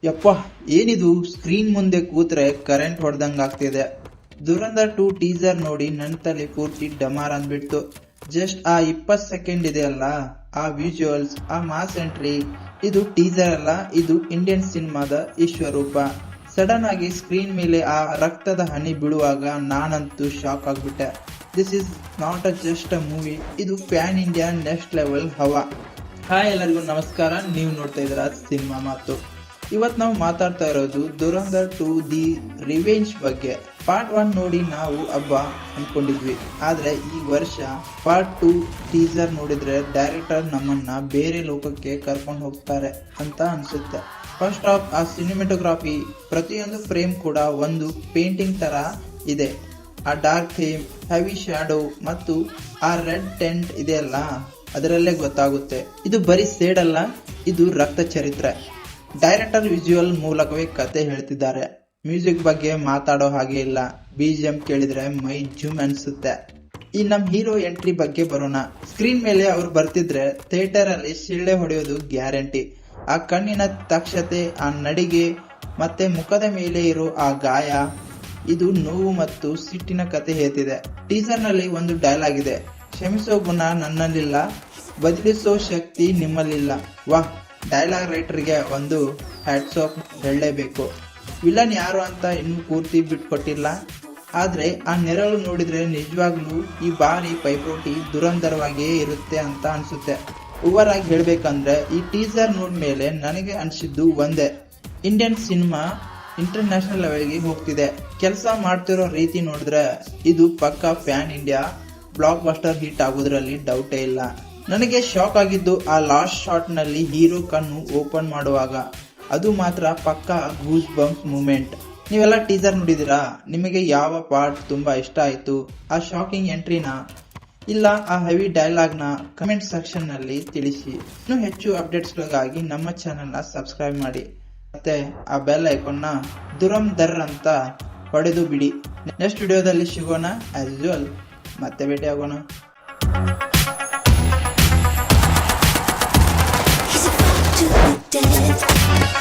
ಯಪ್ಪ, ಏನಿದು ಸ್ಕ್ರೀನ್ ಮುಂದೆ ಕೂತ್ರೆ ಕರೆಂಟ್ ಹೊಡೆದಂಗ್ ಆಗ್ತಿದೆ. ದುರಂಧರ್ 2 ಟೀಸರ್ ನೋಡಿ ನನ್ ತಲೆ ಪೂರ್ತಿ ಡಮಾರ್ ಅಂದ್ಬಿಡ್ತು. ಜಸ್ಟ್ ಆ 20 ಸೆಕೆಂಡ್ ಇದೆಯಲ್ಲ, ಆ ವಿಜುವಲ್ಸ್, ಆ ಮಾಸ್ ಎಂಟ್ರಿ, ಇದು ಟೀಸರ್ ಅಲ್ಲ, ಇದು ಇಂಡಿಯನ್ ಸಿನಿಮಾದ ವಿಶ್ವರೂಪ. ಸಡನ್ ಆಗಿ ಸ್ಕ್ರೀನ್ ಮೇಲೆ ಆ ರಕ್ತದ ಹನಿ ಬೀಳುವಾಗ ನಾನಂತೂ ಶಾಕ್ ಆಗ್ಬಿಟ್ಟೆ. This is not just a movie, ಇದು ಪ್ಯಾನ್ ಇಂಡಿಯಾ ನೆಕ್ಸ್ಟ್ ಲೆವೆಲ್ ಹವಾ. ಹಾಯ್ ಎಲ್ಲರಿಗೂ ನಮಸ್ಕಾರ, ನೀವು ನೋಡ್ತಾ ಇದ್ದೀರಾ ಸಿನಿಮಾ ಮಾತು. ಇವತ್ತು ನಾವು ಮಾತಾಡ್ತಾ ಇರೋದು ದುರಂಧರ್ 2 ದಿ ರಿವೆಂಜ್ ಬಗ್ಗೆ. ಪಾರ್ಟ್ 1 ನೋಡಿ ನಾವು ಹಬ್ಬ ಅನ್ಕೊಂಡಿದ್ವಿ, ಆದ್ರೆ ಈ ವರ್ಷ ಪಾರ್ಟ್ 2 ಟೀಸರ್ ನೋಡಿದ್ರೆ ಡೈರೆಕ್ಟರ್ ನಮ್ಮನ್ನ ಬೇರೆ ಲೋಕಕ್ಕೆ ಕರ್ಕೊಂಡು ಹೋಗ್ತಾರೆ ಅಂತ ಅನ್ಸುತ್ತೆ. ಫಸ್ಟ್ ಆಫ್ ಆ ಸಿನಿಮಾಟೋಗ್ರಫಿ, ಪ್ರತಿಯೊಂದು ಫ್ರೇಮ್ ಕೂಡ ಒಂದು ಪೇಂಟಿಂಗ್ ತರ ಇದೆ. ಆ ಡಾರ್ಕ್ ಥೀಮ್, ಹೆವಿ ಶ್ಯಾಡೋ ಮತ್ತು ಆ ರೆಡ್ ಟೆಂಟ್ ಇದೆಯಲ್ಲ, ಅದರಲ್ಲೇ ಗೊತ್ತಾಗುತ್ತೆ ಇದು ಬರೀ ಸೇಡ್ ಅಲ್ಲ, ಇದು ರಕ್ತ ಚರಿತ್ರೆ. ಡೈರೆಕ್ಟರ್ ವಿಜುವಲ್ ಮೂಲಕವೇ ಕತೆ ಹೇಳ್ತಿದ್ದಾರೆ. ಮ್ಯೂಸಿಕ್ ಬಗ್ಗೆ ಮಾತಾಡೋ ಹಾಗೆ ಇಲ್ಲ, BGM ಕೇಳಿದ್ರೆ ಮೈ ಜುಮ್ ಅನ್ಸುತ್ತೆ. ಈ ನಮ್ ಹೀರೋ ಎಂಟ್ರಿ ಬಗ್ಗೆ ಬರೋಣ. ಸ್ಕ್ರೀನ್ ಮೇಲೆ ಅವ್ರು ಬರ್ತಿದ್ರೆ ಥಿಯೇಟರ್ ಅಲ್ಲಿ ಶಿಳ್ಳೆ ಹೊಡೆಯೋದು ಗ್ಯಾರಂಟಿ. ಆ ಕಣ್ಣಿನ ತಕ್ಷತೆ, ಆ ನಡಿಗೆ, ಮತ್ತೆ ಮುಖದ ಮೇಲೆ ಇರೋ ಆ ಗಾಯ, ಇದು ನೋವು ಮತ್ತು ಸಿಟ್ಟಿನ ಕತೆ ಹೇಳ್ತಿದೆ. ಟೀಸರ್ ನಲ್ಲಿ ಒಂದು ಡೈಲಾಗ್ ಇದೆ, ಕ್ಷಮಿಸೋ ಗುಣ ನನ್ನಲ್ಲಿಲ್ಲ, ಬದಲಿಸೋ ಶಕ್ತಿ ನಿಮ್ಮಲ್ಲಿಲ್ಲ. ವಾಹ್, ಡೈಲಾಗ್ ರೈಟರ್ಗೆ ಒಂದು ಹ್ಯಾಟ್ಸ್ ಆಫ್ ಹೇಳಲೇಬೇಕು. ವಿಲನ್ ಯಾರು ಅಂತ ಇನ್ನೂ ಪೂರ್ತಿ ಬಿಟ್ಕೊಟ್ಟಿಲ್ಲ, ಆದ್ರೆ ಆ ನೆರಳು ನೋಡಿದ್ರೆ ನಿಜವಾಗ್ಲೂ ಈ ಬಾರಿ ಪೈಪೋಟಿ ದುರಂಧರವಾಗಿಯೇ ಇರುತ್ತೆ ಅಂತ ಅನ್ಸುತ್ತೆ. ಓವರ್ ಆಗಿ ಹೇಳ್ಬೇಕಂದ್ರೆ ಈ ಟೀಸರ್ ನೋಡ್ಮೇಲೆ ನನಗೆ ಅನ್ಸಿದ್ದು ಒಂದೇ, ಇಂಡಿಯನ್ ಸಿನಿಮಾ ಇಂಟರ್ನ್ಯಾಷನಲ್ ಲೆವೆಲ್ಗೆ ಹೋಗ್ತಿದೆ. ಕೆಲಸ ಮಾಡ್ತಿರೋ ರೀತಿ ನೋಡಿದ್ರೆ ಇದು ಪಕ್ಕಾ pan India blockbuster hit ಆಗೋದ್ರಲ್ಲಿ ಡೌಟೇ ಇಲ್ಲ. ನನಗೆ ಶಾಕ್ ಆಗಿದ್ದು ಆ ಲಾಸ್ಟ್ ಶಾಟ್ ನಲ್ಲಿ ಹೀರೋ ಕಣ್ಣು ಓಪನ್ ಮಾಡುವಾಗ, ಅದು ಮಾತ್ರ ಪಕ್ಕಾ ಗೂಸ್ ಬಂಪ್ಸ್ ಮೂಮೆಂಟ್. ನೀವೆಲ್ಲ ಟೀಸರ್ ನೋಡಿದಿರಾ? ನಿಮಗೆ ಯಾವ ಪಾರ್ಟ್ ತುಂಬಾ ಇಷ್ಟ ಆಯ್ತು? ಆ ಶಾಕಿಂಗ್ ಎಂಟ್ರಿನ, ಇಲ್ಲ ಆ ಹೆವಿ ಡೈಲಾಗ್ ನ? ಕಮೆಂಟ್ ಸೆಕ್ಷನ್ ನಲ್ಲಿ ತಿಳಿಸಿ. ಇನ್ನೂ ಹೆಚ್ಚು ಅಪ್ಡೇಟ್ಸ್ಗಳಿಗಾಗಿ ನಮ್ಮ ಚಾನೆಲ್ ನ ಸಬ್ಸ್ಕ್ರೈಬ್ ಮಾಡಿ, ಮತ್ತೆ ಆ ಬೆಲ್ ಐಕಾನ್ ನ ದುರಂಧರ್ ಅಂತ ಹೊಡೆದು ಬಿಡಿ. ನೆಕ್ಸ್ಟ್ ವಿಡಿಯೋದಲ್ಲಿ ಸಿಗೋಣ. ಆಸ್ ಯೂಶುವಲ್ ಮತ್ತೆ ಭೇಟಿ ಆಗೋಣ. Dead.